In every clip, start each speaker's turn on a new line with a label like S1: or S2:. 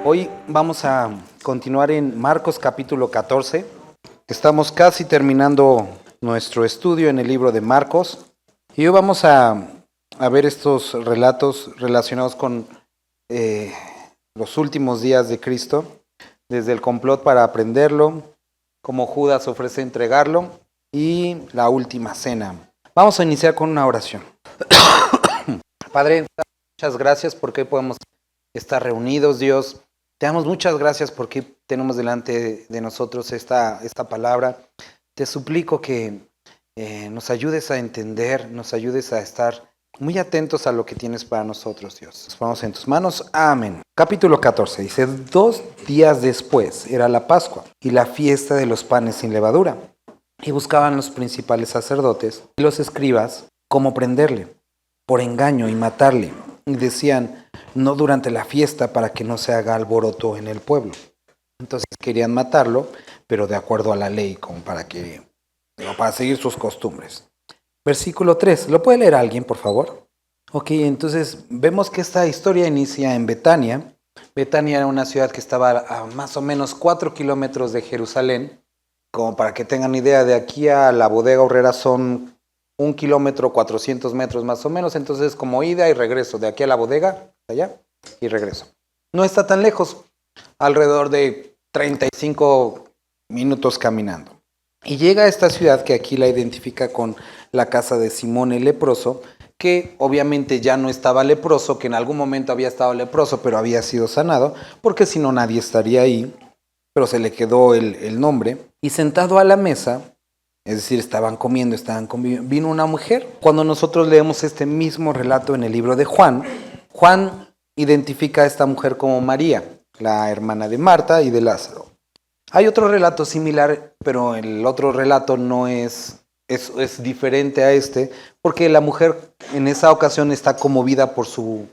S1: Hoy vamos a continuar en Marcos capítulo 14. Estamos casi terminando nuestro estudio en el libro de Marcos. Y hoy vamos a ver estos relatos relacionados con los últimos días de Cristo, desde el complot para aprenderlo, cómo Judas ofrece entregarlo y la última cena. Vamos a iniciar con una oración. Padre, muchas gracias porque podemos estar reunidos, Dios. Te damos muchas gracias porque tenemos delante de nosotros esta palabra. Te suplico que nos ayudes a entender, nos ayudes a estar muy atentos a lo que tienes para nosotros, Dios. Nos ponemos en tus manos. Amén. Capítulo 14 dice: 2 días después era la Pascua y la fiesta de los panes sin levadura. Y buscaban los principales sacerdotes y los escribas cómo prenderle por engaño y matarle. Y decían: no durante la fiesta, para que no se haga alboroto en el pueblo. Entonces querían matarlo, pero de acuerdo a la ley, como para seguir sus costumbres. Versículo 3, ¿lo puede leer alguien, por favor? Ok, entonces vemos que esta historia inicia en Betania. Betania era una ciudad que estaba a más o menos 4 kilómetros de Jerusalén. Como para que tengan idea, de aquí a la bodega horrera son 1 kilómetro, 400 metros más o menos. Entonces, como ida y regreso, de aquí a la bodega, allá, y regreso. No está tan lejos, alrededor de 35 minutos caminando. Y llega a esta ciudad que aquí la identifica con la casa de Simón el leproso, que obviamente ya no estaba leproso, que en algún momento había estado leproso, pero había sido sanado, porque si no nadie estaría ahí, pero se le quedó el nombre. Y sentado a la mesa, es decir, estaban comiendo, vino una mujer. Cuando nosotros leemos este mismo relato en el libro de Juan, Juan identifica a esta mujer como María, la hermana de Marta y de Lázaro. Hay otro relato similar, pero el otro relato no es diferente a este, porque la mujer en esa ocasión está conmovida por su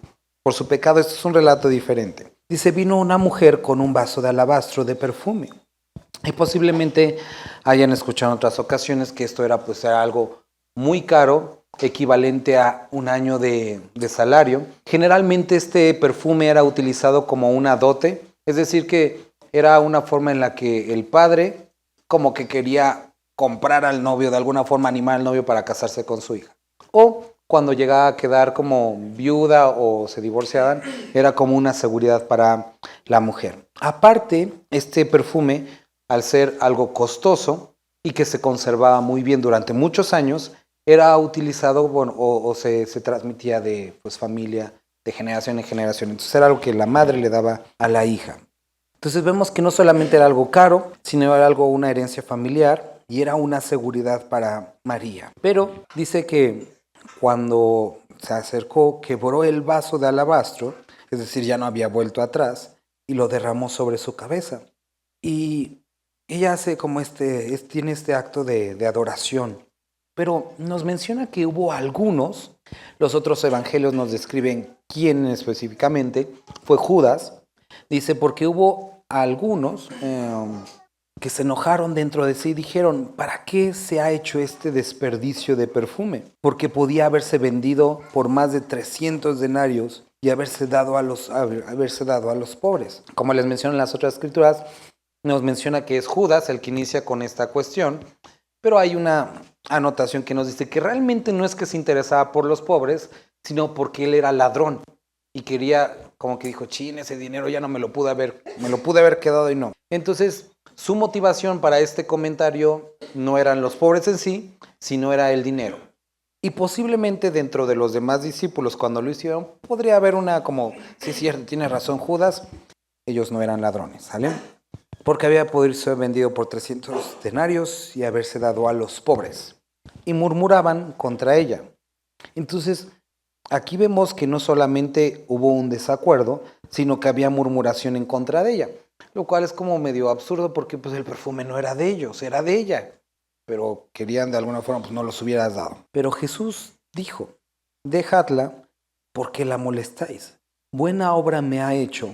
S1: pecado. Esto es un relato diferente. Dice: vino una mujer con un vaso de alabastro de perfume. Y posiblemente hayan escuchado en otras ocasiones que esto era algo muy caro, equivalente a un año de salario. Generalmente este perfume era utilizado como una dote, es decir, que era una forma en la que el padre como que quería comprar al novio, de alguna forma animar al novio para casarse con su hija. O cuando llegaba a quedar como viuda o se divorciaban, era como una seguridad para la mujer. Aparte, este perfume, al ser algo costoso y que se conservaba muy bien durante muchos años, era utilizado o se transmitía de familia, de generación en generación. Entonces era algo que la madre le daba a la hija. Entonces vemos que no solamente era algo caro, sino era una herencia familiar y era una seguridad para María. Pero dice que cuando se acercó, quebró el vaso de alabastro, es decir, ya no había vuelto atrás, y lo derramó sobre su cabeza. Y ella hace como tiene este acto de adoración. Pero nos menciona que hubo algunos, los otros evangelios nos describen quién específicamente, fue Judas. Dice, porque hubo algunos que se enojaron dentro de sí y dijeron: ¿para qué se ha hecho este desperdicio de perfume? Porque podía haberse vendido por más de 300 denarios y haberse dado a los pobres. Como les menciono en las otras escrituras, nos menciona que es Judas el que inicia con esta cuestión, pero hay una anotación que nos dice que realmente no es que se interesaba por los pobres, sino porque él era ladrón y quería, como que dijo: chin, ese dinero ya no me lo pude haber quedado, y no. Entonces, su motivación para este comentario no eran los pobres en sí, sino era el dinero. Y posiblemente dentro de los demás discípulos, cuando lo hicieron, podría haber sí, cierto, tiene razón Judas, ellos no eran ladrones, ¿sale? Porque había podido ser vendido por 300 denarios y haberse dado a los pobres. Y murmuraban contra ella. Entonces, aquí vemos que no solamente hubo un desacuerdo, sino que había murmuración en contra de ella. Lo cual es como medio absurdo, porque el perfume no era de ellos, era de ella. Pero querían de alguna forma, no los hubieras dado. Pero Jesús dijo: dejadla, porque la molestáis. Buena obra me ha hecho.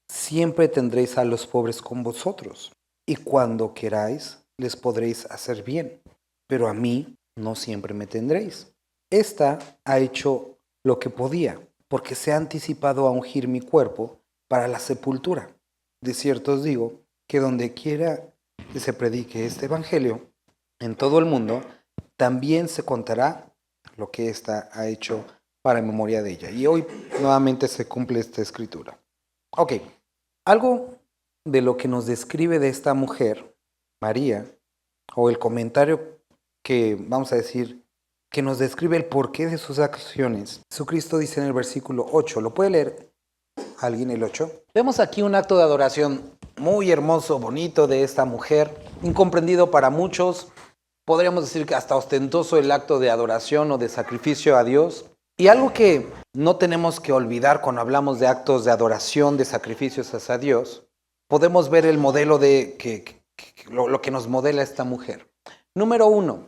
S1: Siempre tendréis a los pobres con vosotros, y cuando queráis les podréis hacer bien, pero a mí no siempre me tendréis. Esta ha hecho lo que podía, porque se ha anticipado a ungir mi cuerpo para la sepultura. De cierto os digo que donde quiera que se predique este evangelio en todo el mundo, también se contará lo que ésta ha hecho para memoria de ella. Y hoy nuevamente se cumple esta escritura. Ok, algo de lo que nos describe de esta mujer, María, o el comentario que vamos a decir, que nos describe el porqué de sus acciones. Jesucristo dice en el versículo 8, ¿lo puede leer alguien el 8? Vemos aquí un acto de adoración muy hermoso, bonito de esta mujer, incomprendido para muchos, podríamos decir que hasta ostentoso el acto de adoración o de sacrificio a Dios. Y algo que no tenemos que olvidar cuando hablamos de actos de adoración, de sacrificios hacia Dios, podemos ver el modelo de lo que nos modela esta mujer. Número 1,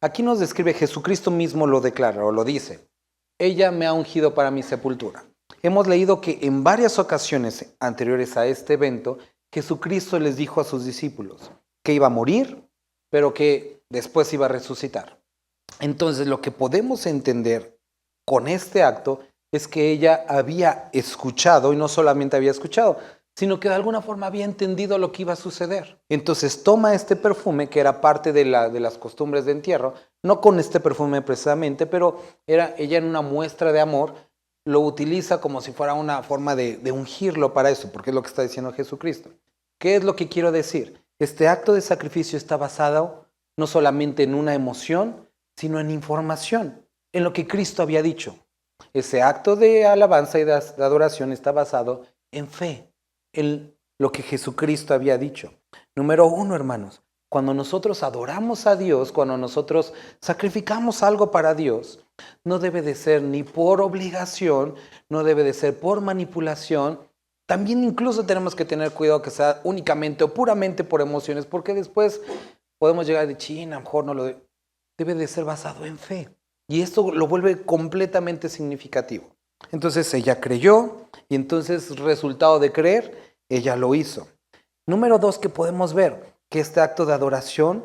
S1: aquí nos describe, Jesucristo mismo lo declara o lo dice, ella me ha ungido para mi sepultura. Hemos leído que en varias ocasiones anteriores a este evento, Jesucristo les dijo a sus discípulos que iba a morir, pero que después iba a resucitar. Entonces, lo que podemos entender con este acto es que ella había escuchado, y no solamente había escuchado, sino que de alguna forma había entendido lo que iba a suceder. Entonces toma este perfume, que era parte de las costumbres de entierro, no con este perfume precisamente, pero era ella en una muestra de amor, lo utiliza como si fuera una forma de ungirlo para eso, porque es lo que está diciendo Jesucristo. ¿Qué es lo que quiero decir? Este acto de sacrificio está basado no solamente en una emoción, sino en información, en lo que Cristo había dicho. Ese acto de alabanza y de adoración está basado en fe, en lo que Jesucristo había dicho. Número 1, hermanos, cuando nosotros adoramos a Dios, cuando nosotros sacrificamos algo para Dios, no debe de ser ni por obligación, no debe de ser por manipulación. También incluso tenemos que tener cuidado que sea únicamente o puramente por emociones, porque después podemos llegar de China, a lo mejor no lo debe de ser basado en fe. Y esto lo vuelve completamente significativo. Entonces ella creyó y entonces resultado de creer, ella lo hizo. Número 2, que podemos ver que este acto de adoración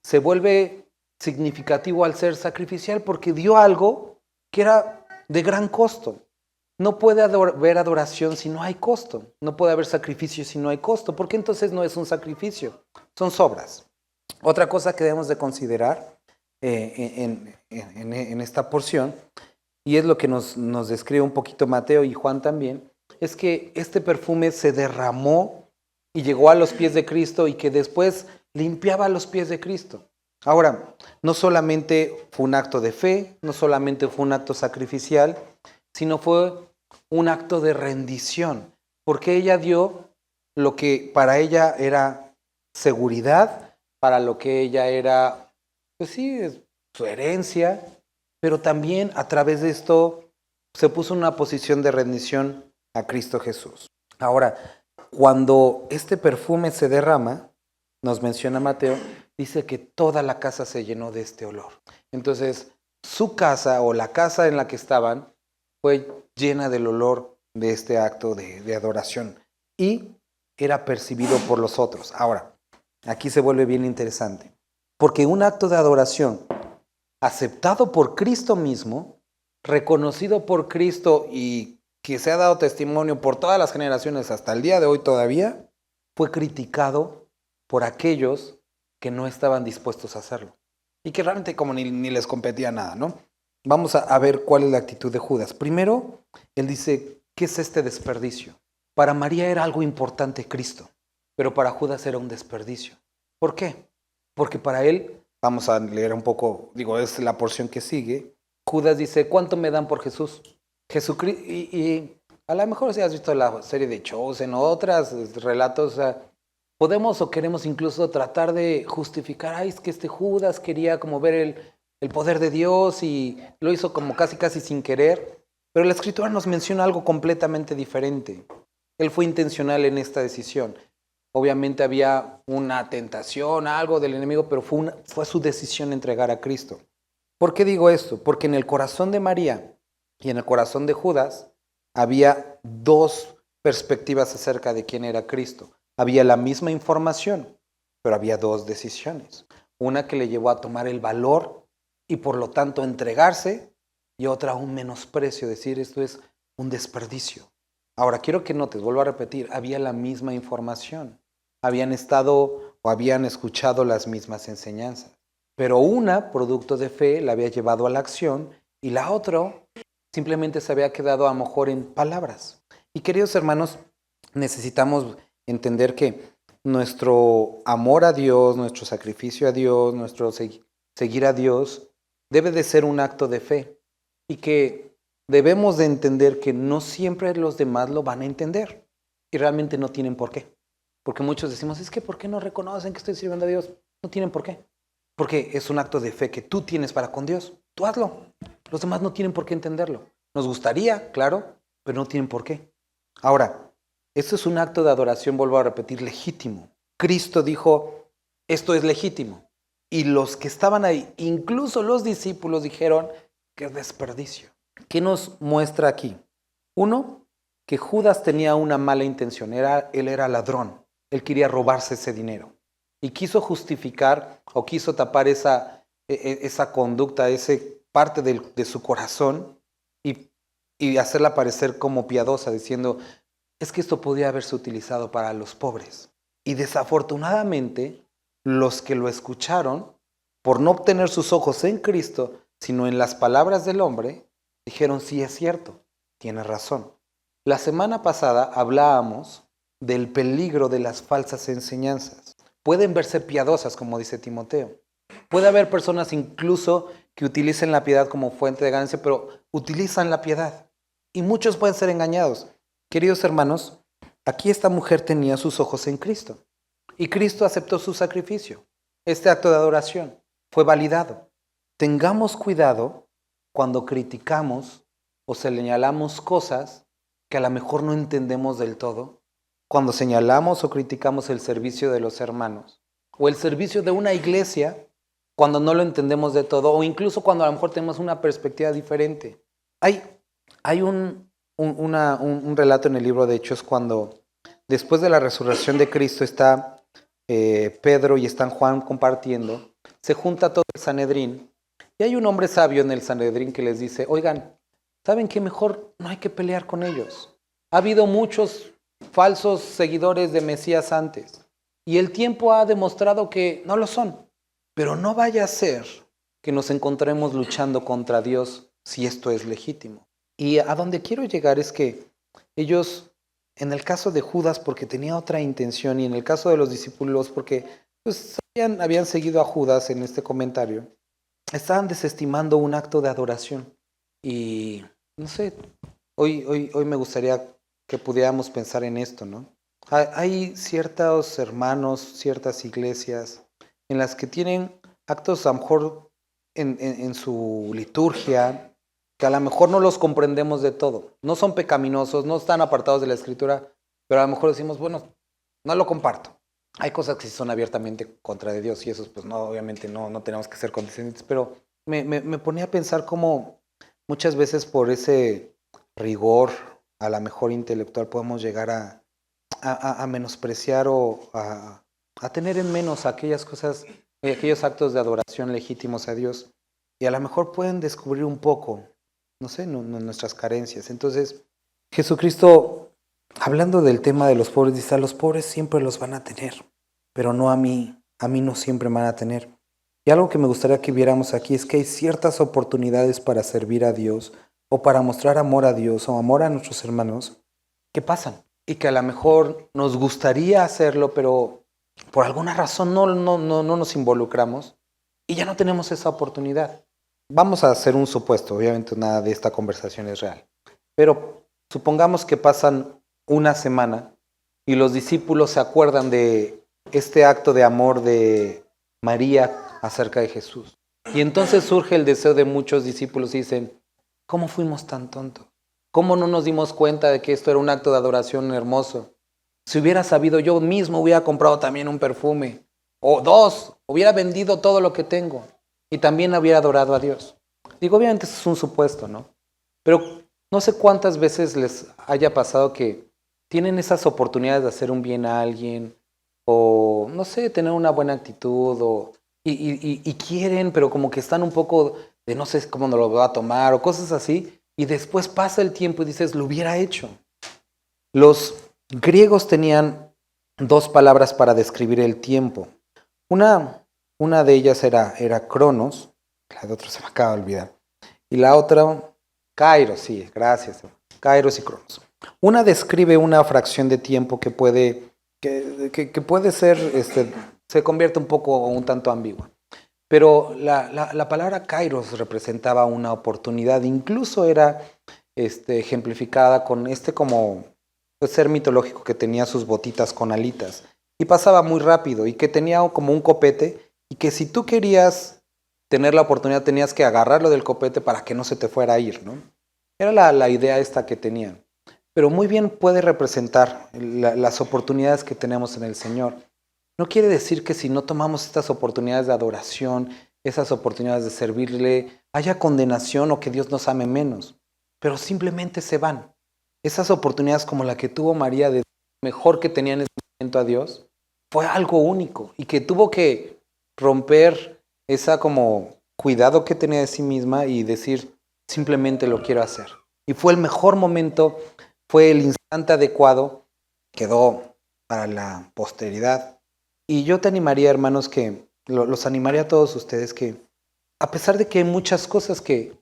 S1: se vuelve significativo al ser sacrificial porque dio algo que era de gran costo. No puede haber adoración si no hay costo. No puede haber sacrificio si no hay costo. Porque entonces no es un sacrificio, son sobras. Otra cosa que debemos de considerar en esta porción, y es lo que nos describe un poquito Mateo y Juan también, es que este perfume se derramó y llegó a los pies de Cristo y que después limpiaba los pies de Cristo. Ahora, no solamente fue un acto de fe, no solamente fue un acto sacrificial, sino fue un acto de rendición, porque ella dio lo que para ella era seguridad, para lo que ella era, pues sí, su herencia, pero también a través de esto se puso en una posición de rendición a Cristo Jesús. Ahora, cuando este perfume se derrama, nos menciona Mateo, dice que toda la casa se llenó de este olor. Entonces, su casa o la casa en la que estaban fue llena del olor de este acto de adoración y era percibido por los otros. Ahora, aquí se vuelve bien interesante, porque un acto de adoración aceptado por Cristo mismo, reconocido por Cristo y que se ha dado testimonio por todas las generaciones hasta el día de hoy todavía, fue criticado por aquellos que no estaban dispuestos a hacerlo y que realmente como ni les competía nada, ¿no? Vamos a ver cuál es la actitud de Judas. Primero, él dice, ¿qué es este desperdicio? Para María era algo importante Cristo, pero para Judas era un desperdicio. ¿Por qué? Porque para él, vamos a leer un poco, es la porción que sigue, Judas dice, ¿cuánto me dan por Jesús? Jesucristo, y a lo mejor si has visto la serie de Chosen o otros relatos, o sea, podemos o queremos incluso tratar de justificar, es que este Judas quería como ver el poder de Dios y lo hizo como casi sin querer, pero la Escritura nos menciona algo completamente diferente. Él fue intencional en esta decisión. Obviamente había una tentación, algo del enemigo, pero fue su decisión entregar a Cristo. ¿Por qué digo esto? Porque en el corazón de María y en el corazón de Judas había dos perspectivas acerca de quién era Cristo. Había la misma información, pero había dos decisiones. Una que le llevó a tomar el valor y por lo tanto entregarse, y otra un menosprecio, decir esto es un desperdicio. Ahora, quiero que notes, vuelvo a repetir, había la misma información, habían estado o habían escuchado las mismas enseñanzas, pero una, producto de fe, la había llevado a la acción y la otra simplemente se había quedado a lo mejor en palabras. Y queridos hermanos, necesitamos entender que nuestro amor a Dios, nuestro sacrificio a Dios, nuestro seguir a Dios, debe de ser un acto de fe y que debemos de entender que no siempre los demás lo van a entender y realmente no tienen por qué. Porque muchos decimos, es que ¿por qué no reconocen que estoy sirviendo a Dios? No tienen por qué. Porque es un acto de fe que tú tienes para con Dios. Tú hazlo. Los demás no tienen por qué entenderlo. Nos gustaría, claro, pero no tienen por qué. Ahora, esto es un acto de adoración, vuelvo a repetir, legítimo. Cristo dijo, esto es legítimo. Y los que estaban ahí, incluso los discípulos, dijeron que es desperdicio. ¿Qué nos muestra aquí? Uno, que Judas tenía una mala intención. Él era ladrón. Él quería robarse ese dinero. Y quiso justificar o quiso tapar esa conducta, esa parte de su corazón y hacerla parecer como piadosa, diciendo, es que esto podía haberse utilizado para los pobres. Y desafortunadamente, los que lo escucharon, por no obtener sus ojos en Cristo, sino en las palabras del hombre, dijeron, sí es cierto, tiene razón. La semana pasada hablábamos del peligro de las falsas enseñanzas. Pueden verse piadosas, como dice Timoteo. Puede haber personas incluso que utilicen la piedad como fuente de ganancia, pero utilizan la piedad. Y muchos pueden ser engañados. Queridos hermanos, aquí esta mujer tenía sus ojos en Cristo. Y Cristo aceptó su sacrificio. Este acto de adoración fue validado. Tengamos cuidado cuando criticamos o señalamos cosas que a lo mejor no entendemos del todo, cuando señalamos o criticamos el servicio de los hermanos o el servicio de una iglesia cuando no lo entendemos de todo o incluso cuando a lo mejor tenemos una perspectiva diferente. Hay un relato en el libro de Hechos cuando después de la resurrección de Cristo está Pedro y están Juan compartiendo, se junta todo el Sanedrín y hay un hombre sabio en el Sanedrín que les dice, oigan, ¿saben qué? Mejor no hay que pelear con ellos. Ha habido muchos falsos seguidores de Mesías antes y el tiempo ha demostrado que no lo son, pero no vaya a ser que nos encontremos luchando contra Dios si esto es legítimo. Y a donde quiero llegar es que ellos, en el caso de Judas porque tenía otra intención y en el caso de los discípulos porque pues, habían seguido a Judas en este comentario, estaban desestimando un acto de adoración. Y no sé, hoy me gustaría que pudiéramos pensar en esto, ¿no? Hay ciertos hermanos, ciertas iglesias en las que tienen actos a lo mejor en su liturgia, que a lo mejor no los comprendemos de todo. No son pecaminosos, no están apartados de la Escritura, pero a lo mejor decimos, bueno, no lo comparto. Hay cosas que sí son abiertamente contra de Dios y esos pues no, obviamente no tenemos que ser condescendientes, pero me ponía a pensar cómo muchas veces por ese rigor a la mejor intelectual podemos llegar a menospreciar o a tener en menos aquellas cosas, aquellos actos de adoración legítimos a Dios y a lo mejor pueden descubrir un poco, no sé, nuestras carencias. Entonces, Jesucristo, hablando del tema de los pobres, dice, a los pobres siempre los van a tener, pero no a mí no siempre van a tener. Y algo que me gustaría que viéramos aquí es que hay ciertas oportunidades para servir a Dios o para mostrar amor a Dios o amor a nuestros hermanos que pasan y que a lo mejor nos gustaría hacerlo, pero por alguna razón no nos involucramos y ya no tenemos esa oportunidad. Vamos a hacer un supuesto, obviamente nada de esta conversación es real, pero supongamos que pasan una semana y los discípulos se acuerdan de este acto de amor de María acerca de Jesús. Y entonces surge el deseo de muchos discípulos y dicen, ¿cómo fuimos tan tontos? ¿Cómo no nos dimos cuenta de que esto era un acto de adoración hermoso? Si hubiera sabido, yo mismo hubiera comprado también un perfume, o 2, hubiera vendido todo lo que tengo y también hubiera adorado a Dios. Digo, obviamente eso es un supuesto, ¿no? Pero no sé cuántas veces les haya pasado que tienen esas oportunidades de hacer un bien a alguien, o no sé, tener una buena actitud, y quieren, pero como que están un poco de no sé cómo nos lo va a tomar o cosas así, y después pasa el tiempo y dices, lo hubiera hecho. Los griegos tenían dos palabras para describir el tiempo. Una de ellas era cronos, la de otra se me acaba de olvidar, y la otra, kairos, sí, gracias, kairos y cronos. Una describe una fracción de tiempo que puede ser, se convierte un poco o un tanto ambigua. Pero la palabra kairos representaba una oportunidad, incluso era ejemplificada con como pues, ser mitológico que tenía sus botitas con alitas y pasaba muy rápido y que tenía como un copete y que si tú querías tener la oportunidad tenías que agarrarlo del copete para que no se te fuera a ir, ¿no? Era la idea esta que tenían. Pero muy bien puede representar las oportunidades que tenemos en el Señor. No quiere decir que si no tomamos estas oportunidades de adoración, esas oportunidades de servirle, haya condenación o que Dios nos ame menos, pero simplemente se van. Esas oportunidades como la que tuvo María de mejor que tenía en ese momento a Dios, fue algo único y que tuvo que romper esa como cuidado que tenía de sí misma y decir, simplemente lo quiero hacer. Y fue el mejor momento, fue el instante adecuado, quedó para la posteridad. Y yo te animaría, hermanos, los animaría a todos ustedes que, a pesar de que hay muchas cosas que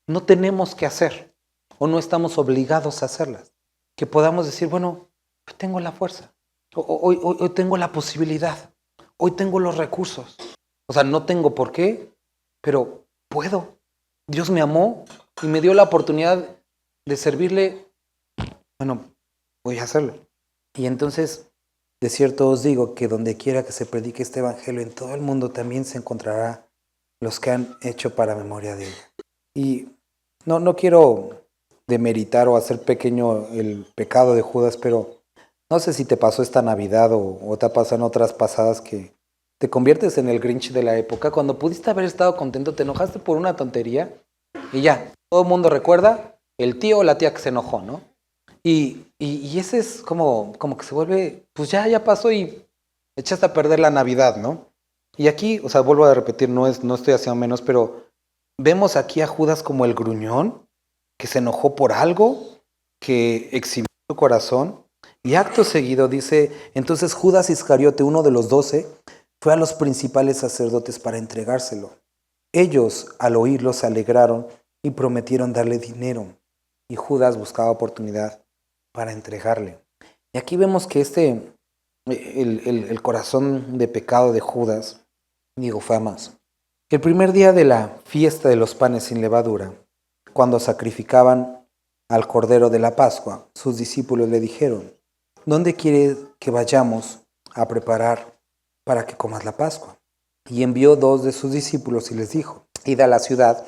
S1: no tenemos que hacer o no estamos obligados a hacerlas, que podamos decir, bueno, hoy tengo la fuerza, hoy tengo la posibilidad, hoy tengo los recursos. O sea, no tengo por qué, pero puedo. Dios me amó y me dio la oportunidad de servirle. Bueno, voy a hacerlo. Y entonces, de cierto os digo que donde quiera que se predique este evangelio en todo el mundo también se encontrará los que han hecho para memoria de ella. Y no quiero demeritar o hacer pequeño el pecado de Judas, pero no sé si te pasó esta Navidad o te pasan otras pasadas que te conviertes en el Grinch de la época. Cuando pudiste haber estado contento, te enojaste por una tontería y ya, todo el mundo recuerda el tío o la tía que se enojó, ¿no? Y ese es como que se vuelve, pues ya pasó y echaste a perder la Navidad, ¿no? Y aquí, o sea, vuelvo a repetir, no estoy haciendo menos, pero vemos aquí a Judas como el gruñón, que se enojó por algo, que exhibió su corazón, y acto seguido dice, entonces Judas Iscariote, uno de los 12, fue a los principales sacerdotes para entregárselo. Ellos, al oírlo, se alegraron y prometieron darle dinero, y Judas buscaba oportunidad para entregarle. Y aquí vemos que el corazón de pecado de Judas, fue a más. El primer día de la fiesta de los panes sin levadura, cuando sacrificaban al Cordero de la Pascua, sus discípulos le dijeron, ¿dónde quieres que vayamos a preparar para que comas la Pascua? Y envió 2 de sus discípulos y les dijo, id a la ciudad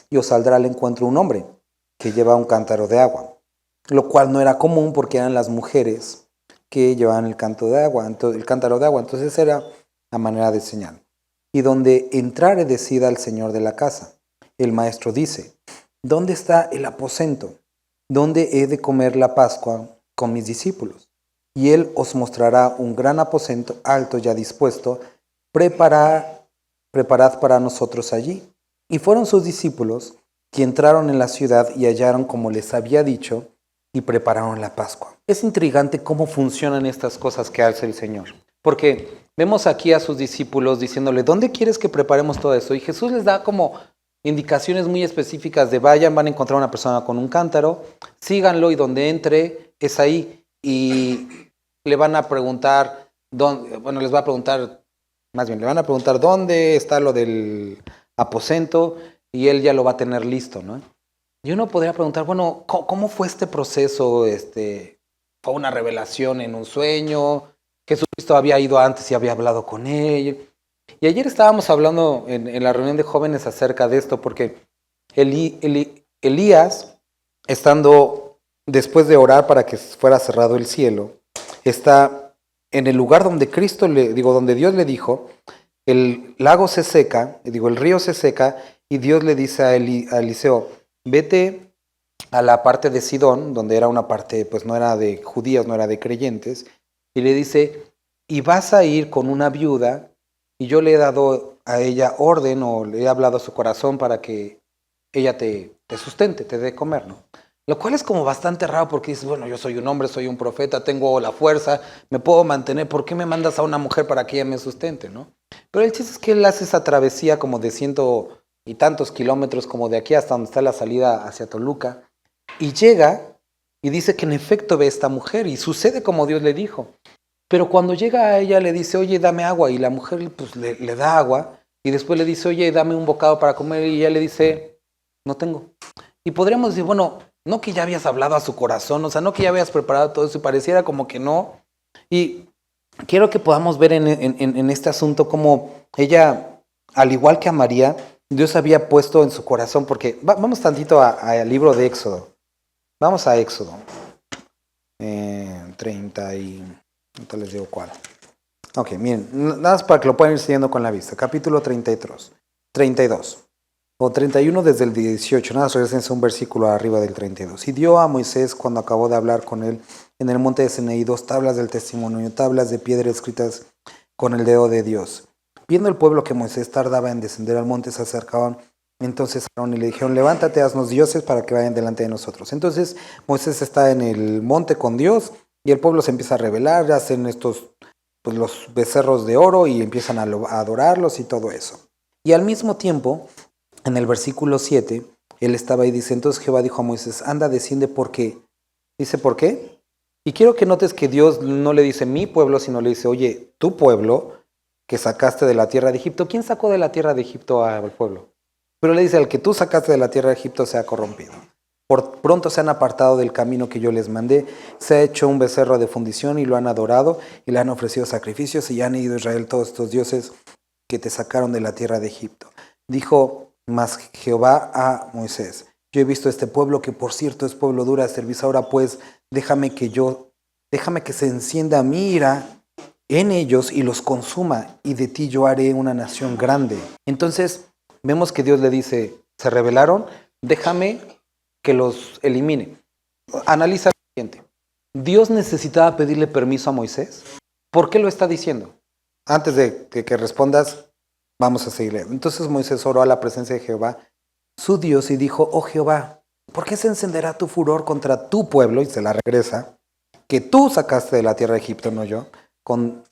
S1: y os saldrá al encuentro un hombre que lleva un cántaro de agua, lo cual no era común porque eran las mujeres que llevaban el cántaro de agua, entonces era a manera de señal. Y donde entrare decida al señor de la casa. El maestro dice, ¿dónde está el aposento? ¿Dónde he de comer la Pascua con mis discípulos? Y él os mostrará un gran aposento alto ya dispuesto, preparad para nosotros allí. Y fueron sus discípulos que entraron en la ciudad y hallaron como les había dicho y prepararon la Pascua. Es intrigante cómo funcionan estas cosas que hace el Señor, porque vemos aquí a sus discípulos diciéndole, ¿dónde quieres que preparemos todo esto? Y Jesús les da como indicaciones muy específicas de vayan, van a encontrar una persona con un cántaro, síganlo y donde entre es ahí. Y le van a preguntar, le van a preguntar dónde está lo del aposento y él ya lo va a tener listo, ¿no? Y uno podría preguntar, bueno, ¿cómo fue este proceso? ¿Fue una revelación en un sueño? ¿Jesucristo había ido antes y había hablado con él? Y ayer estábamos hablando en la reunión de jóvenes acerca de esto, porque Elías, estando después de orar para que fuera cerrado el cielo, está en el lugar donde donde Dios le dijo, el lago se seca, el río se seca, y Dios le dice a Eliseo, vete a la parte de Sidón, donde era una parte, pues no era de judíos, no era de creyentes, y le dice, y vas a ir con una viuda, y yo le he dado a ella orden, o le he hablado a su corazón para que ella te sustente, te dé comer, ¿no? Lo cual es como bastante raro porque dices, bueno, yo soy un hombre, soy un profeta, tengo la fuerza, me puedo mantener, ¿por qué me mandas a una mujer para que ella me sustente, no? Pero el chiste es que él hace esa travesía como de ciento y tantos kilómetros, como de aquí hasta donde está la salida hacia Toluca, y llega y dice que en efecto ve a esta mujer y sucede como Dios le dijo. Pero cuando llega a ella le dice, oye, dame agua, y la mujer pues le da agua, y después le dice, oye, dame un bocado para comer, y ella le dice, no tengo. Y podríamos decir, bueno, no que ya habías hablado a su corazón, o sea, no que ya habías preparado todo eso, y pareciera como que no. Y quiero que podamos ver en este asunto cómo ella, al igual que a María, Dios había puesto en su corazón, porque vamos tantito al libro de Éxodo. Vamos a Éxodo 30 y... Ahorita les digo cuál. Ok, miren, nada más para que lo puedan ir siguiendo con la vista. Capítulo 32. O 31 desde el 18, nada, regresense un versículo arriba del 32. Y dio a Moisés, cuando acabó de hablar con él en el monte de Sinaí, 2 tablas del testimonio, tablas de piedra escritas con el dedo de Dios. Viendo el pueblo que Moisés tardaba en descender al monte, se acercaban entonces a Aarón y le dijeron, levántate, haznos dioses para que vayan delante de nosotros. Entonces Moisés está en el monte con Dios y el pueblo se empieza a rebelar, hacen estos, pues, los becerros de oro y empiezan a adorarlos y todo eso. Y al mismo tiempo, en el versículo 7, él estaba ahí, dice, entonces Jehová dijo a Moisés, anda, desciende, ¿por qué? Dice, ¿por qué? Y quiero que notes que Dios no le dice mi pueblo, sino le dice, oye, tu pueblo que sacaste de la tierra de Egipto. ¿Quién sacó de la tierra de Egipto al pueblo? Pero le dice, al que tú sacaste de la tierra de Egipto se ha corrompido. Por pronto se han apartado del camino que yo les mandé, se ha hecho un becerro de fundición y lo han adorado y le han ofrecido sacrificios y han ido a Israel todos estos dioses que te sacaron de la tierra de Egipto. Dijo mas Jehová a Moisés, yo he visto este pueblo que por cierto es pueblo duro de servicio, ahora pues déjame que se encienda mi ira en ellos y los consuma, y de ti yo haré una nación grande. Entonces vemos que Dios le dice, se rebelaron, déjame que los elimine. Analiza lo siguiente. ¿Dios necesitaba pedirle permiso a Moisés? ¿Por qué lo está diciendo? Antes de que respondas, vamos a seguirle. Entonces Moisés oró a la presencia de Jehová, su Dios, y dijo, oh Jehová, ¿por qué se encenderá tu furor contra tu pueblo? Y se la regresa, que tú sacaste de la tierra de Egipto, no yo, con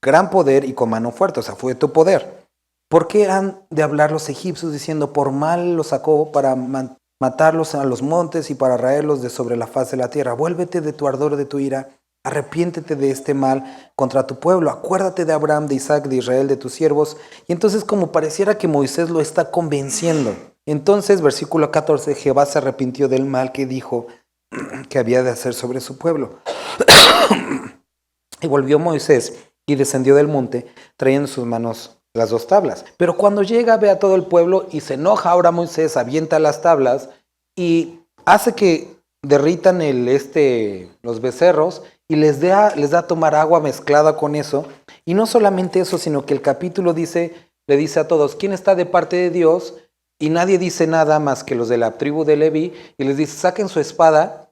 S1: gran poder y con mano fuerte, o sea, fue tu poder. ¿Por qué han de hablar los egipcios diciendo, por mal los sacó para matarlos a los montes y para raerlos de sobre la faz de la tierra? Vuélvete de tu ardor, de tu ira, arrepiéntete de este mal contra tu pueblo, acuérdate de Abraham, de Isaac, de Israel, de tus siervos. Y entonces como pareciera que Moisés lo está convenciendo. Entonces, versículo 14, Jehová se arrepintió del mal que dijo que había de hacer sobre su pueblo. Y volvió Moisés y descendió del monte, trayendo en sus manos las 2 tablas. Pero cuando llega, ve a todo el pueblo y se enoja ahora Moisés, avienta las tablas y hace que derritan los becerros y les da a tomar agua mezclada con eso. Y no solamente eso, sino que el capítulo le dice a todos, ¿quién está de parte de Dios? Y nadie dice nada más que los de la tribu de Leví, y les dice, saquen su espada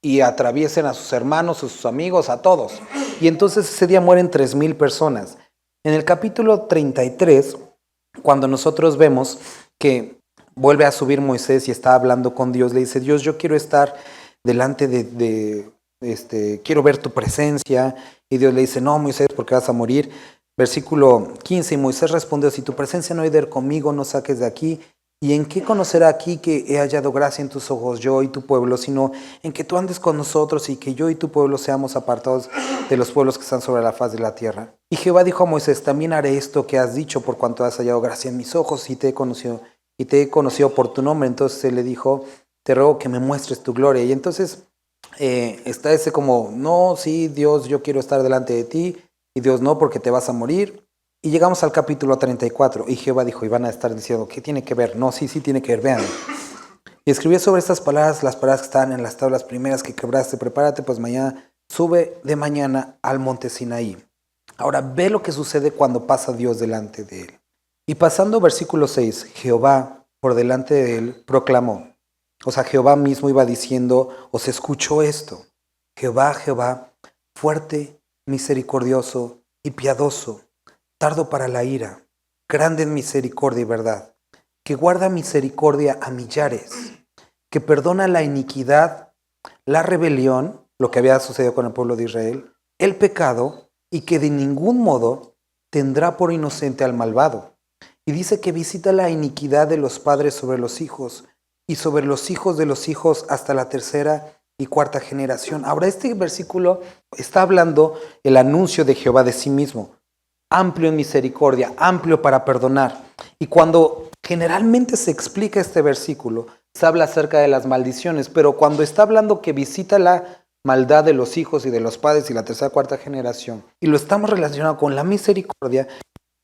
S1: y atraviesen a sus hermanos, a sus amigos, a todos. Y entonces ese día mueren 3,000 personas. En el capítulo 33, cuando nosotros vemos que vuelve a subir Moisés y está hablando con Dios, le dice, Dios, yo quiero estar delante quiero ver tu presencia. Y Dios le dice, no, Moisés, porque vas a morir. Versículo 15, y Moisés respondió, si tu presencia no ha de ir conmigo, no saques de aquí. ¿Y en qué conocerá aquí que he hallado gracia en tus ojos, yo y tu pueblo, sino en que tú andes con nosotros y que yo y tu pueblo seamos apartados de los pueblos que están sobre la faz de la tierra? Y Jehová dijo a Moisés, también haré esto que has dicho, por cuanto has hallado gracia en mis ojos y te he conocido por tu nombre. Entonces él le dijo, te ruego que me muestres tu gloria. Y entonces está ese como, no, sí, Dios, yo quiero estar delante de ti, y Dios, no, porque te vas a morir. Y llegamos al capítulo 34, y Jehová dijo, y van a estar diciendo, ¿qué tiene que ver? No, sí tiene que ver, vean. Y escribió sobre estas palabras, las palabras que estaban en las tablas primeras que quebraste, prepárate, pues mañana, sube de mañana al monte Sinaí. Ahora ve lo que sucede cuando pasa Dios delante de él. Y pasando versículo 6, Jehová por delante de él proclamó. O sea, Jehová mismo iba diciendo, o se escuchó esto. Jehová, Jehová, fuerte, misericordioso y piadoso, tardo para la ira, grande en misericordia y verdad, que guarda misericordia a millares, que perdona la iniquidad, la rebelión, lo que había sucedido con el pueblo de Israel, el pecado, y que de ningún modo tendrá por inocente al malvado. Y dice que visita la iniquidad de los padres sobre los hijos, y sobre los hijos de los hijos hasta la tercera y cuarta generación. Ahora, este versículo está hablando el anuncio de Jehová de sí mismo, amplio en misericordia, amplio para perdonar. Y cuando generalmente se explica este versículo, se habla acerca de las maldiciones, pero cuando está hablando que visita la maldad de los hijos y de los padres y la tercera, cuarta generación, y lo estamos relacionando con la misericordia,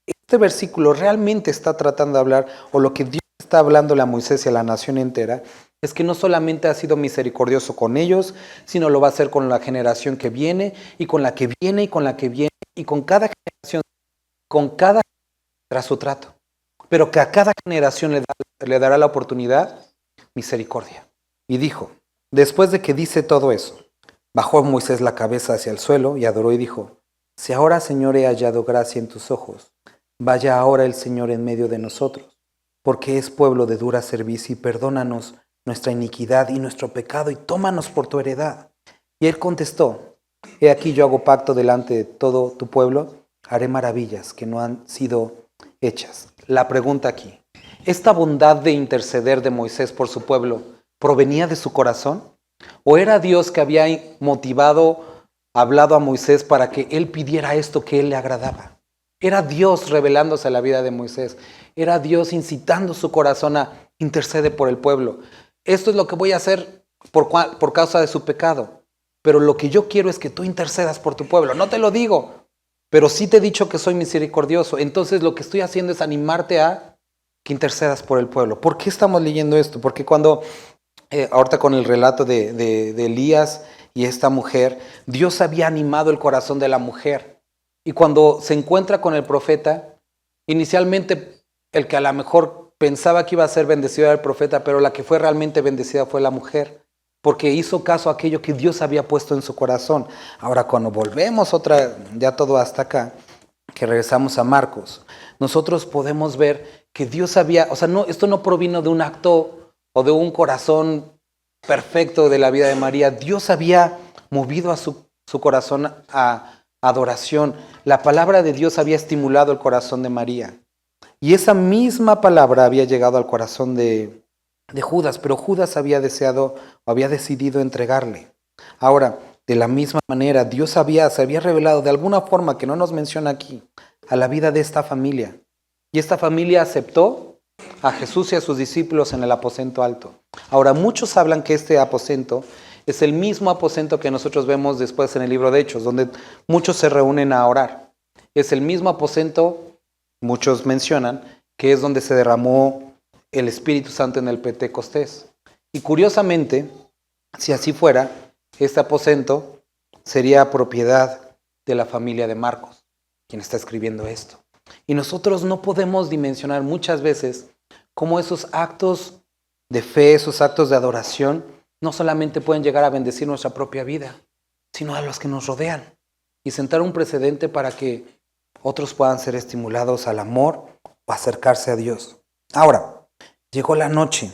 S1: este versículo realmente está tratando de hablar, o lo que Dios está hablándole a Moisés y a la nación entera, es que no solamente ha sido misericordioso con ellos, sino lo va a hacer con la generación que viene, y con la que viene, y con la que viene, y con cada generación, con cada tras su trato. Pero que a cada generación le dará la oportunidad misericordia. Y dijo, después de que dice todo eso, bajó Moisés la cabeza hacia el suelo y adoró y dijo, si ahora, Señor, he hallado gracia en tus ojos, vaya ahora el Señor en medio de nosotros, porque es pueblo de dura servicio, y perdónanos nuestra iniquidad y nuestro pecado, y tómanos por tu heredad. Y él contestó, he aquí yo hago pacto delante de todo tu pueblo, haré maravillas que no han sido hechas. La pregunta aquí, ¿esta bondad de interceder de Moisés por su pueblo provenía de su corazón? ¿O era Dios que había hablado a Moisés para que él pidiera esto que él le agradaba? Era Dios revelándose a la vida de Moisés. Era Dios incitando su corazón a interceder por el pueblo. Esto es lo que voy a hacer por causa de su pecado. Pero lo que yo quiero es que tú intercedas por tu pueblo. No te lo digo, pero sí te he dicho que soy misericordioso. Entonces lo que estoy haciendo es animarte a que intercedas por el pueblo. ¿Por qué estamos leyendo esto? Porque cuando, ahorita con el relato de Elías y esta mujer, Dios había animado el corazón de la mujer. Y cuando se encuentra con el profeta, inicialmente el que a lo mejor pensaba que iba a ser bendecido era el profeta, pero la que fue realmente bendecida fue la mujer, porque hizo caso a aquello que Dios había puesto en su corazón. Ahora, cuando volvemos ya todo hasta acá, que regresamos a Marcos, nosotros podemos ver que Dios había, esto no provino de un acto o de un corazón perfecto de la vida de María. Dios había movido a su corazón a adoración. La palabra de Dios había estimulado el corazón de María. Y esa misma palabra había llegado al corazón de Judas, pero Judas había decidido entregarle. Ahora, de la misma manera, Dios se había revelado de alguna forma que no nos menciona aquí a la vida de esta familia. Y esta familia aceptó a Jesús y a sus discípulos en el aposento alto. Ahora, muchos hablan que este aposento es el mismo aposento que nosotros vemos después en el libro de Hechos, donde muchos se reúnen a orar. Es el mismo aposento, muchos mencionan, que es donde se derramó el Espíritu Santo en el Pentecostés. Y curiosamente, si así fuera, este aposento sería propiedad de la familia de Marcos, quien está escribiendo esto. Y nosotros no podemos dimensionar muchas veces cómo esos actos de fe, esos actos de adoración, no solamente pueden llegar a bendecir nuestra propia vida, sino a los que nos rodean y sentar un precedente para que otros puedan ser estimulados al amor o acercarse a Dios. Ahora, llegó la noche,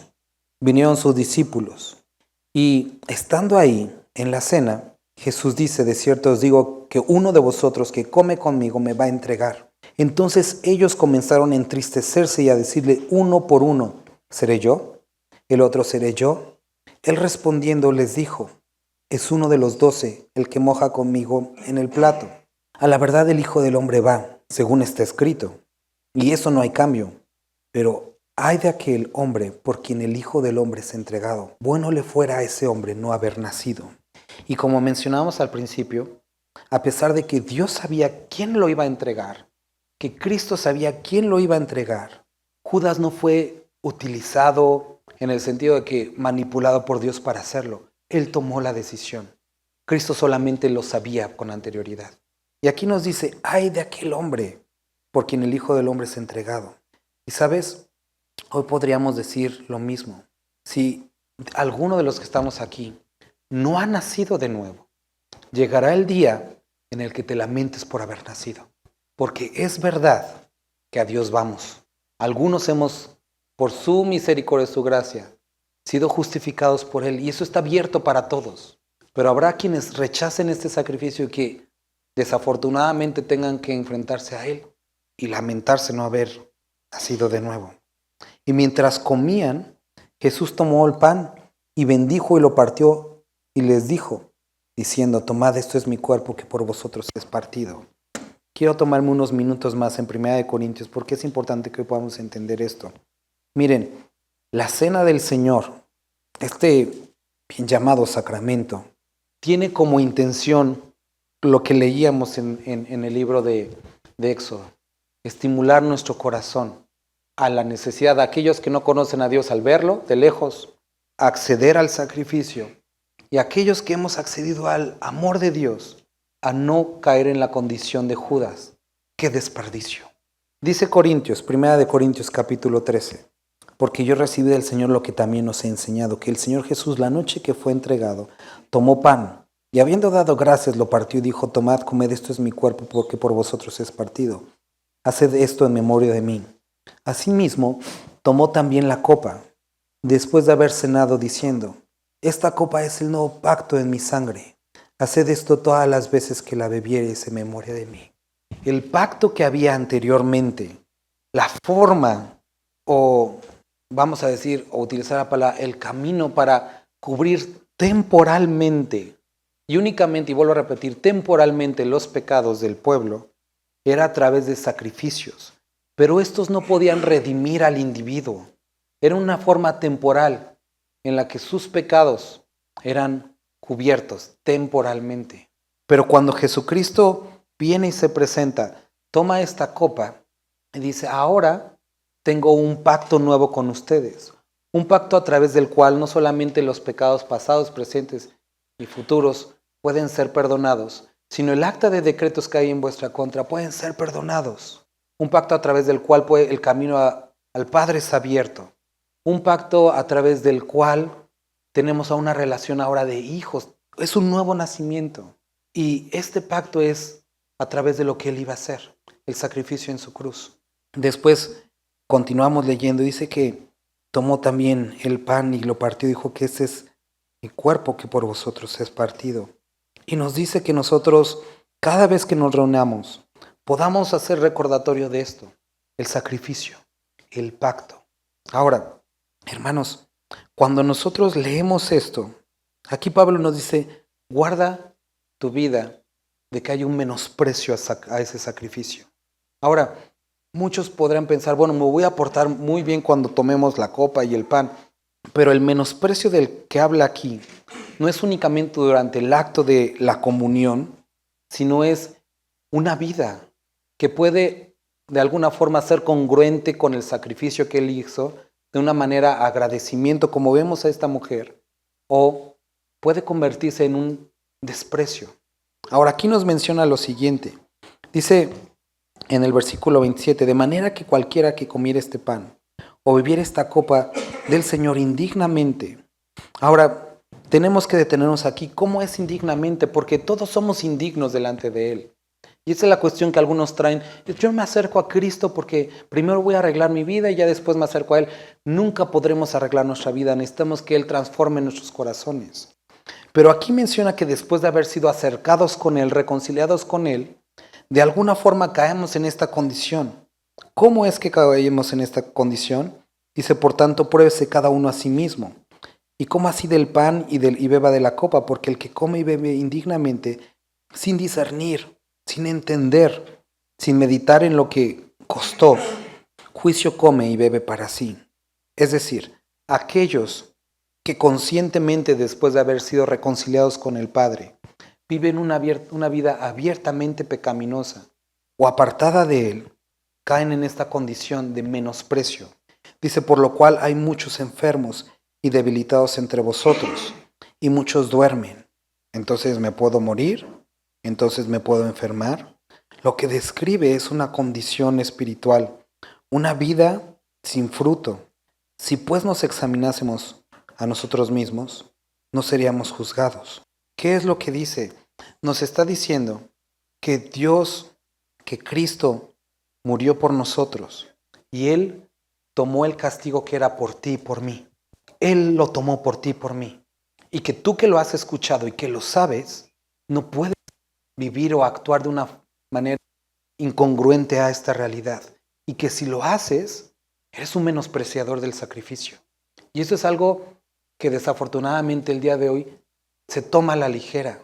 S1: vinieron sus discípulos y estando ahí en la cena, Jesús dice, de cierto os digo que uno de vosotros que come conmigo me va a entregar. Entonces ellos comenzaron a entristecerse y a decirle uno por uno, ¿seré yo? El otro, ¿seré yo? Él respondiendo les dijo, es uno de los 12 el que moja conmigo en el plato. A la verdad el Hijo del Hombre va, según está escrito, y eso no hay cambio. Pero ay de aquel hombre por quien el Hijo del Hombre es entregado. Bueno le fuera a ese hombre no haber nacido. Y como mencionamos al principio, a pesar de que Dios sabía quién lo iba a entregar, que Cristo sabía quién lo iba a entregar, Judas no fue utilizado en el sentido de que manipulado por Dios para hacerlo. Él tomó la decisión. Cristo solamente lo sabía con anterioridad. Y aquí nos dice, ay de aquel hombre por quien el Hijo del Hombre es entregado. Y sabes, hoy podríamos decir lo mismo. Si alguno de los que estamos aquí no ha nacido de nuevo, llegará el día en el que te lamentes por haber nacido. Porque es verdad que a Dios vamos. Algunos hemos por su misericordia y su gracia, sido justificados por Él. Y eso está abierto para todos. Pero habrá quienes rechacen este sacrificio y que desafortunadamente tengan que enfrentarse a Él y lamentarse no haber nacido de nuevo. Y mientras comían, Jesús tomó el pan y bendijo y lo partió y les dijo, diciendo, tomad, esto es mi cuerpo que por vosotros es partido. Quiero tomarme unos minutos más en 1 Corintios porque es importante que podamos entender esto. Miren, la cena del Señor, este bien llamado sacramento, tiene como intención lo que leíamos en el libro de Éxodo, estimular nuestro corazón a la necesidad de aquellos que no conocen a Dios al verlo de lejos, acceder al sacrificio, y aquellos que hemos accedido al amor de Dios, a no caer en la condición de Judas. ¡Qué desperdicio! Dice Corintios, 1 Corintios capítulo 13, porque yo recibí del Señor lo que también os he enseñado, que el Señor Jesús, la noche que fue entregado, tomó pan, y habiendo dado gracias, lo partió y dijo, tomad, comed, esto es mi cuerpo, porque por vosotros es partido. Haced esto en memoria de mí. Asimismo, tomó también la copa, después de haber cenado, diciendo, esta copa es el nuevo pacto en mi sangre. Haced esto todas las veces que la bebiereis en memoria de mí. El pacto que había anteriormente, la forma, o vamos a decir, o utilizar la palabra, el camino para cubrir temporalmente, y únicamente, y vuelvo a repetir, temporalmente los pecados del pueblo, era a través de sacrificios. Pero estos no podían redimir al individuo. Era una forma temporal en la que sus pecados eran cubiertos temporalmente. Pero cuando Jesucristo viene y se presenta, toma esta copa y dice, ahora tengo un pacto nuevo con ustedes. Un pacto a través del cual no solamente los pecados pasados, presentes y futuros pueden ser perdonados, sino el acta de decretos que hay en vuestra contra pueden ser perdonados. Un pacto a través del cual el camino al Padre es abierto. Un pacto a través del cual tenemos a una relación ahora de hijos. Es un nuevo nacimiento. Y este pacto es a través de lo que Él iba a hacer, el sacrificio en su cruz. Después continuamos leyendo, dice que tomó también el pan y lo partió y dijo que ese es mi cuerpo que por vosotros es partido. Y nos dice que nosotros, cada vez que nos reunamos, podamos hacer recordatorio de esto, el sacrificio, el pacto. Ahora, hermanos, cuando nosotros leemos esto, aquí Pablo nos dice, guarda tu vida de que haya un menosprecio a ese sacrificio. Ahora, muchos podrán pensar, bueno, me voy a portar muy bien cuando tomemos la copa y el pan, pero el menosprecio del que habla aquí no es únicamente durante el acto de la comunión, sino es una vida que puede de alguna forma ser congruente con el sacrificio que Él hizo, de una manera agradecimiento, como vemos a esta mujer, o puede convertirse en un desprecio. Ahora aquí nos menciona lo siguiente, dice en el versículo 27, de manera que cualquiera que comiera este pan o bebiera esta copa del Señor indignamente. Ahora, tenemos que detenernos aquí. ¿Cómo es indignamente? Porque todos somos indignos delante de Él. Y esa es la cuestión que algunos traen. Yo me acerco a Cristo porque primero voy a arreglar mi vida y ya después me acerco a Él. Nunca podremos arreglar nuestra vida. Necesitamos que Él transforme nuestros corazones. Pero aquí menciona que después de haber sido acercados con Él, reconciliados con Él, de alguna forma caemos en esta condición. ¿Cómo es que caemos en esta condición? Dice, por tanto, pruébese cada uno a sí mismo. Y coma así del pan y beba de la copa, porque el que come y bebe indignamente, sin discernir, sin entender, sin meditar en lo que costó, juicio come y bebe para sí. Es decir, aquellos que conscientemente, después de haber sido reconciliados con el Padre, viven una vida abiertamente pecaminosa o apartada de Él, caen en esta condición de menosprecio. Dice, por lo cual hay muchos enfermos y debilitados entre vosotros, y muchos duermen. Entonces me puedo morir, entonces me puedo enfermar. Lo que describe es una condición espiritual, una vida sin fruto. Si pues nos examinásemos a nosotros mismos, no seríamos juzgados. ¿Qué es lo que dice? Nos está diciendo que Dios, que Cristo murió por nosotros y Él tomó el castigo que era por ti y por mí. Él lo tomó por ti y por mí. Y que tú que lo has escuchado y que lo sabes, no puedes vivir o actuar de una manera incongruente a esta realidad. Y que si lo haces, eres un menospreciador del sacrificio. Y eso es algo que desafortunadamente el día de hoy se toma a la ligera.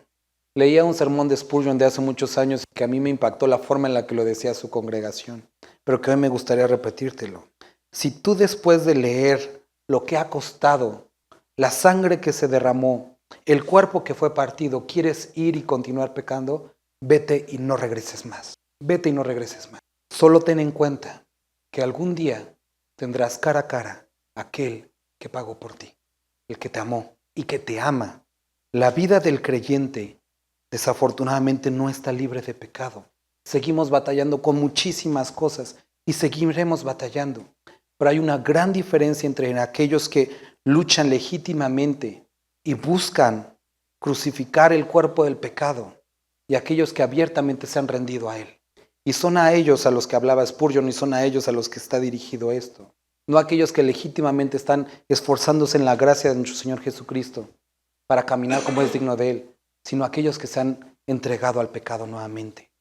S1: Leía un sermón de Spurgeon de hace muchos años que a mí me impactó la forma en la que lo decía su congregación, pero que hoy me gustaría repetírtelo. Si tú después de leer lo que ha costado, la sangre que se derramó, el cuerpo que fue partido, quieres ir y continuar pecando, vete y no regreses más. Vete y no regreses más. Solo ten en cuenta que algún día tendrás cara a cara a aquel que pagó por ti, el que te amó y que te ama. La vida del creyente desafortunadamente no está libre de pecado. Seguimos batallando con muchísimas cosas y seguiremos batallando. Pero hay una gran diferencia entre aquellos que luchan legítimamente y buscan crucificar el cuerpo del pecado y aquellos que abiertamente se han rendido a él. Y son a ellos a los que hablaba Spurgeon y son a ellos a los que está dirigido esto. No aquellos que legítimamente están esforzándose en la gracia de nuestro Señor Jesucristo para caminar como es digno de Él, sino aquellos que se han entregado al pecado nuevamente.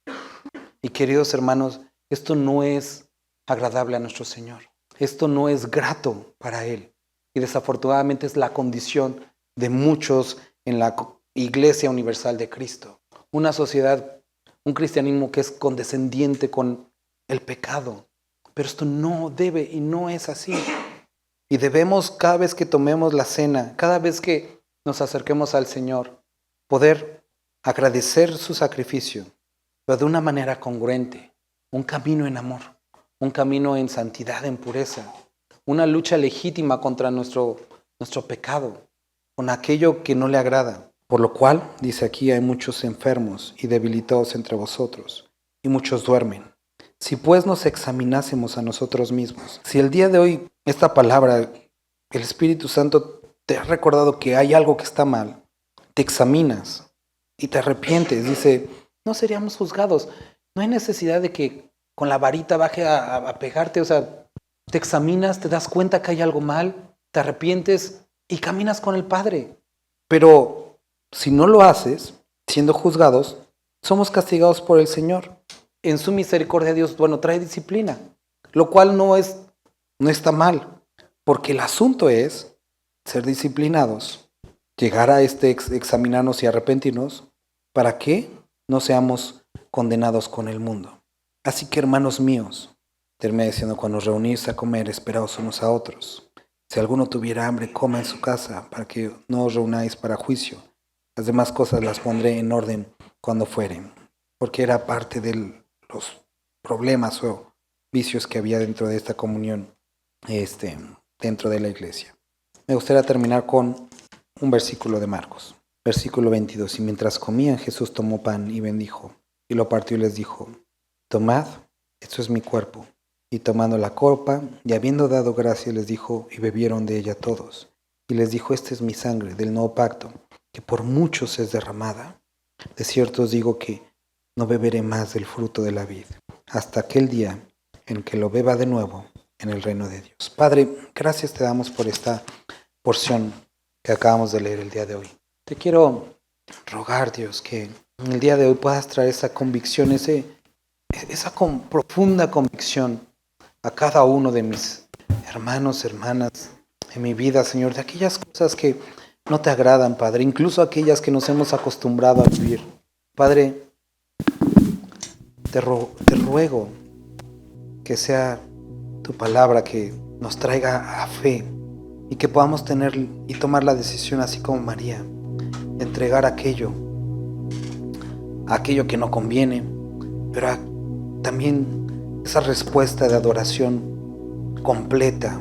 S1: Y queridos hermanos, esto no es agradable a nuestro Señor. Esto no es grato para Él. Y desafortunadamente es la condición de muchos en la Iglesia Universal de Cristo. Una sociedad, un cristianismo que es condescendiente con el pecado. Pero esto no debe y no es así. Y debemos, cada vez que tomemos la cena, cada vez que nos acerquemos al Señor, poder agradecer su sacrificio, pero de una manera congruente, un camino en amor, un camino en santidad, en pureza, una lucha legítima contra nuestro pecado, con aquello que no le agrada. Por lo cual, dice aquí, hay muchos enfermos y debilitados entre vosotros, y muchos duermen. Si pues nos examinásemos a nosotros mismos, si el día de hoy esta palabra, el Espíritu Santo te ha recordado que hay algo que está mal, te examinas y te arrepientes, dice, no seríamos juzgados. No hay necesidad de que con la varita baje a pegarte, o sea, te examinas, te das cuenta que hay algo mal, te arrepientes y caminas con el Padre. Pero si no lo haces, siendo juzgados, somos castigados por el Señor. En su misericordia Dios, trae disciplina, lo cual no está mal, porque el asunto es ser disciplinados, llegar a examinarnos y arrepentirnos, para que no seamos condenados con el mundo. Así que, hermanos míos, termina diciendo, cuando os reunís a comer, esperaos unos a otros. Si alguno tuviera hambre, coma en su casa, para que no os reunáis para juicio. Las demás cosas las pondré en orden cuando fueren, porque era parte de los problemas o vicios que había dentro de esta comunión, dentro de la iglesia. Me gustaría terminar con un versículo de Marcos, versículo 22. Y mientras comían, Jesús tomó pan y bendijo, y lo partió y les dijo, tomad, esto es mi cuerpo. Y tomando la copa, y habiendo dado gracias, les dijo, y bebieron de ella todos. Y les dijo, esta es mi sangre del nuevo pacto, que por muchos es derramada. De cierto os digo que no beberé más del fruto de la vid, hasta aquel día en que lo beba de nuevo en el reino de Dios. Padre, gracias te damos por esta porción que acabamos de leer el día de hoy. Te quiero rogar, Dios, que en el día de hoy puedas traer esa convicción, esa profunda convicción a cada uno de mis hermanos, hermanas, en mi vida, Señor, de aquellas cosas que no te agradan, Padre, incluso aquellas que nos hemos acostumbrado a vivir. Padre, te ruego que sea tu palabra que nos traiga a fe y que podamos tener y tomar la decisión así como María, de entregar aquello que no conviene, pero también esa respuesta de adoración completa,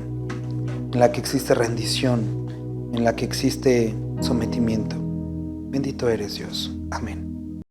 S1: en la que existe rendición, en la que existe sometimiento. Bendito eres, Dios. Amén.